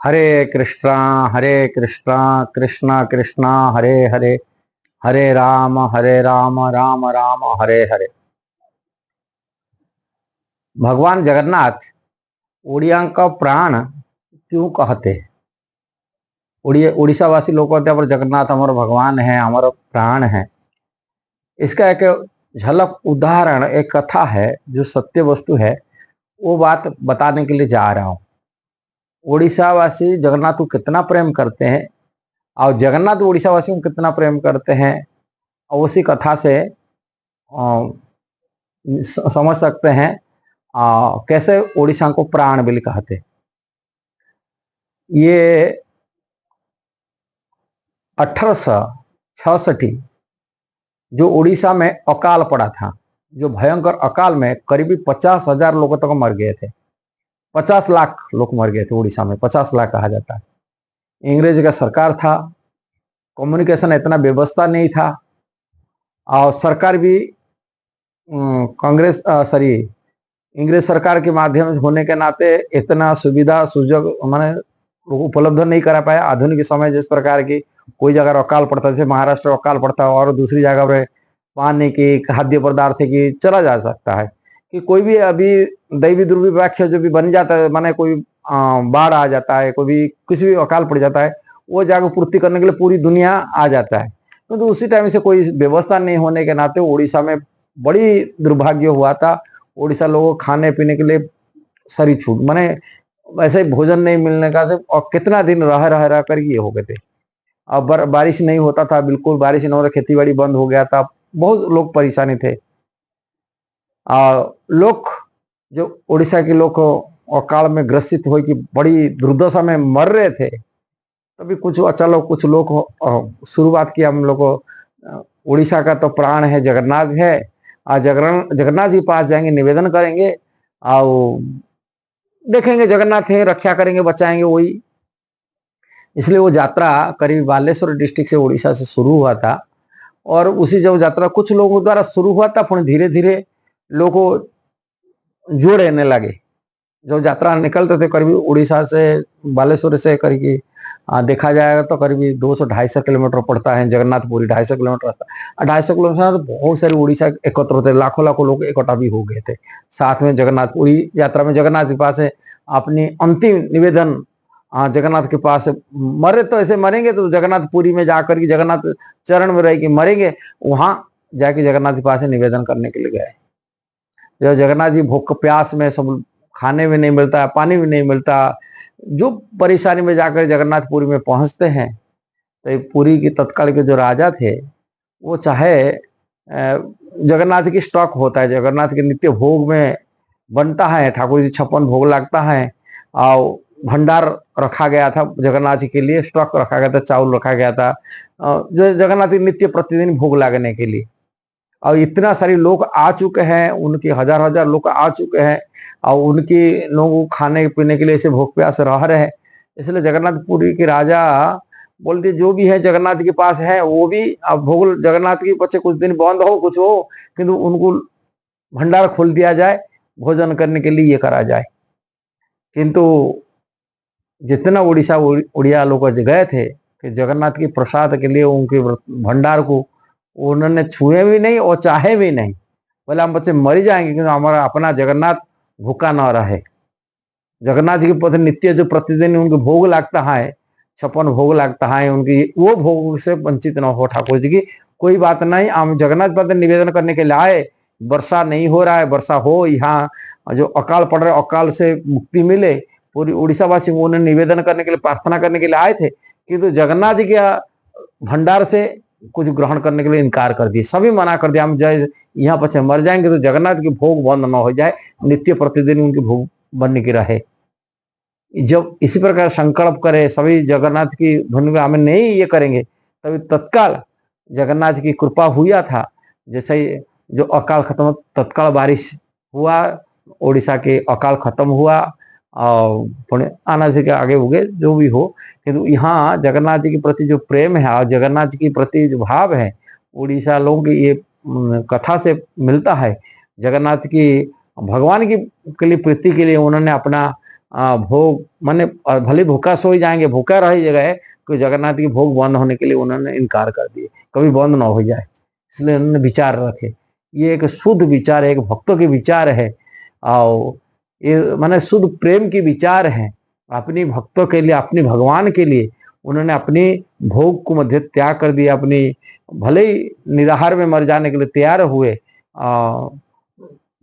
हरे कृष्णा कृष्णा कृष्णा हरे हरे, हरे राम राम राम हरे हरे। भगवान जगन्नाथ ओडिया का प्राण क्यों कहते हैं? उड़ीसावासी लोग कहते हैं पर जगन्नाथ हमारा भगवान है, हमारा प्राण है। इसका एक झलक उदाहरण, एक कथा है जो सत्य वस्तु है, वो बात बताने के लिए जा रहा हूँ। उड़ीसावासी जगन्नाथ को कितना प्रेम करते हैं और जगन्नाथ उड़ीसा वासियों को कितना प्रेम करते हैं, और उसी कथा से समझ सकते हैं कैसे उड़ीसा को प्राण बिल कहते। ये 1866 जो उड़ीसा में अकाल पड़ा था, जो भयंकर अकाल में करीबी 50,000 लोगों तक मर गए थे। 50 लाख लोग मर गए थे उड़ीसा में, 50 लाख कहा जाता है। अंग्रेज का सरकार था, कम्युनिकेशन इतना व्यवस्था नहीं था, और सरकार भी कांग्रेस सॉरी इंग्रेज सरकार के माध्यम से होने के नाते इतना सुविधा सुजोग माने उपलब्ध नहीं करा पाया। आधुनिक समय जिस प्रकार की कोई जगह अकाल पड़ता, जैसे महाराष्ट्र अकाल पड़ता और दूसरी जगह पर पानी की, खाद्य पदार्थ की चला जा सकता है कि कोई भी अभी दैवी दुर्विपाक जो भी बन जाता है, माने कोई बाढ़ आ जाता है, कोई भी किसी भी अकाल पड़ जाता है, वो जगह पूर्ति करने के लिए पूरी दुनिया आ जाता है। तो उसी टाइम से कोई व्यवस्था नहीं होने के नाते उड़ीसा में बड़ी दुर्भाग्य हुआ था। उड़ीसा लोगों को खाने पीने के लिए सारी छूट, माने वैसे भोजन नहीं मिलने का, और कितना दिन रह कर ये हो गए थे। अब बारिश नहीं होता था, बिल्कुल बारिश नहीं हो रहा, खेती बाड़ी बंद हो गया था, बहुत लोग परेशानी थे। लोग जो उड़ीसा के लोग अकाल में ग्रसित हो कि बड़ी दुर्दशा में मर रहे थे, तभी कुछ अच्छा लोग, कुछ लोग शुरुआत किया हम लोग को, उड़ीसा का तो प्राण है जगन्नाथ है, आज जगन्नाथ जी पास जाएंगे, निवेदन करेंगे और देखेंगे जगन्नाथ है, रक्षा करेंगे, बचाएंगे वही। इसलिए वो यात्रा करीब बालेश्वर डिस्ट्रिक्ट से उड़ीसा से शुरू हुआ था, और उसी जब यात्रा कुछ लोगों द्वारा शुरू हुआ था, फिर धीरे धीरे लोगों जोड़ने लगे। जब यात्रा निकलते थे करीब उड़ीसा से, बालेश्वर से करीब देखा जाएगा तो करीब 200-250 किलोमीटर पड़ता है जगन्नाथपुरी, 250 किलोमीटर रास्ता। 250 किलोमीटर तो बहुत सारे उड़ीसा एकत्र होते, लाखों लाखों लोग इकट्ठा भी हो गए थे साथ में जगन्नाथपुरी यात्रा में। जगन्नाथ के पास अपनी अंतिम निवेदन जगन्नाथ के पास मरे तो ऐसे मरेंगे तो जगन्नाथपुरी में जाकर के जगन्नाथ चरण में रह के मरेंगे, वहां जाके जगन्नाथ के पास निवेदन करने के लिए गए। जब जगन्नाथ जी भूख प्यास में, सब खाने भी नहीं मिलता, पानी भी नहीं मिलता, जो परेशानी में जाकर जगन्नाथपुरी में पहुंचते हैं, तो पुरी की तत्काल के जो राजा थे, वो चाहे जगन्नाथ की स्टॉक होता है, जगन्नाथ के नित्य भोग में बनता है, ठाकुर जी 56 भोग लगता है, और भंडार रखा गया था जगन्नाथ जी के लिए, स्टॉक रखा गया था, चावल रखा गया था जो जगन्नाथ जी नित्य प्रतिदिन भोग लगने के लिए। और इतना सारे लोग आ चुके हैं, उनके हजार हजार लोग आ चुके हैं, और उनके लोगों को खाने पीने के लिए ऐसे भूख प्यास रह रहे हैं। इसलिए जगन्नाथपुरी के राजा बोलते जो भी है जगन्नाथ के पास है, वो भी अब भोग जगन्नाथ के बच्चे कुछ दिन बंद हो कुछ हो, किंतु उनको भंडार खोल दिया जाए, भोजन करने के लिए ये करा जाए। किंतु जितना उड़ीसा उड़िया लोग गए थे कि जगन्नाथ की प्रसाद के लिए उनके भंडार को उन्होंने छुए भी नहीं और चाहे भी नहीं। बोले हम बच्चे मर जाएंगे क्योंकि हमारा अपना जगन्नाथ भूखा न रहे। जगन्नाथ जी के पद नित्य जो प्रतिदिन उनके भोग लगता है, 56 भोग लगता है, उनकी वो भोग से वंचित न हो ठाकुर जी की। कोई बात नहीं, हम जगन्नाथ पद निवेदन करने के लिए आए, वर्षा नहीं हो रहा है, वर्षा हो, यहाँ जो अकाल पड़ रहा है अकाल से मुक्ति मिले, पूरी उड़ीसा वासी उन्हें निवेदन करने के लिए, प्रार्थना करने के लिए आए थे, किंतु जगन्नाथ जी के भंडार से कुछ ग्रहण करने के लिए इनकार कर दिए, सभी मना कर दिया। हम जय यहाँ पर मर जाएंगे तो जगन्नाथ के भोग बंद न हो जाए, नित्य प्रतिदिन उनके भोग बनने की रहे। जब इसी प्रकार संकल्प करे सभी जगन्नाथ की धुन में हमें नहीं ये करेंगे, तभी तत्काल जगन्नाथ की कृपा हुआ था। जैसे जो अकाल खत्म, तत्काल बारिश हुआ, उड़ीसा के अकाल खत्म हुआ, और आना से आगे हो गए जो भी हो। किंतु यहाँ जगन्नाथ जी के प्रति जो प्रेम है और जगन्नाथ जी के प्रति जो भाव है, उड़ीसा लोगों की ये कथा से मिलता है। जगन्नाथ की भगवान की के लिए प्रीति के लिए उन्होंने अपना भोग माने भले भूखा सो ही जाएंगे, भूखा रह गए कि जगन्नाथ की भोग बंद होने के लिए उन्होंने इनकार कर दिए, कभी बंद ना हो जाए, इसलिए उन्होंने विचार रखे। ये एक शुद्ध विचार है, एक भक्तों के विचार है, और ये माने शुद्ध प्रेम की विचार है। अपनी भक्तों के लिए, अपनी भगवान के लिए उन्होंने अपनी भोग को मध्य त्याग कर दिया, अपनी भले ही निराहार में मर जाने के लिए तैयार हुए,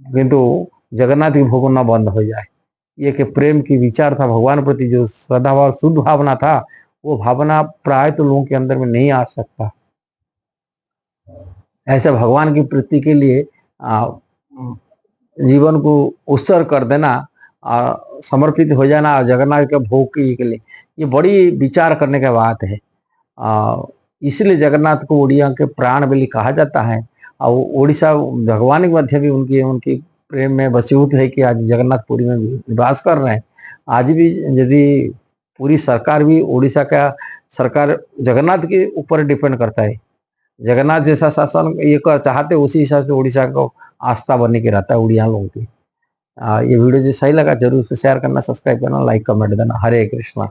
किंतु जगन्नाथ की भोग न बंद हो जाए। ये कि प्रेम की विचार था, भगवान प्रति जो श्रद्धा भाव, शुद्ध भावना था, वो भावना प्राय तो लोगों के अंदर में नहीं आ सकता। ऐसे भगवान की प्रीति के लिए जीवन को उत्सर्ग कर देना, समर्पित हो जाना और जगन्नाथ के भोग के लिए, ये बड़ी विचार करने की बात है। इसलिए जगन्नाथ को उड़िया के प्राण बलि कहा जाता है। और उड़ीसा भगवान के मध्य भी उनकी उनकी प्रेम में वसीभूत है कि आज जगन्नाथपुरी में निवास कर रहे हैं। आज भी यदि पूरी सरकार भी उड़ीसा का सरकार जगन्नाथ के ऊपर डिपेंड करता है, जगन्नाथ जैसा शासन ये चाहते, उसी हिसाब से उड़ीसा को आस्था बनने के रहता है उड़िया लोगों की। ये वीडियो जो सही लगा जरूर से शेयर करना, सब्सक्राइब करना, लाइक कमेंट देना। हरे कृष्णा।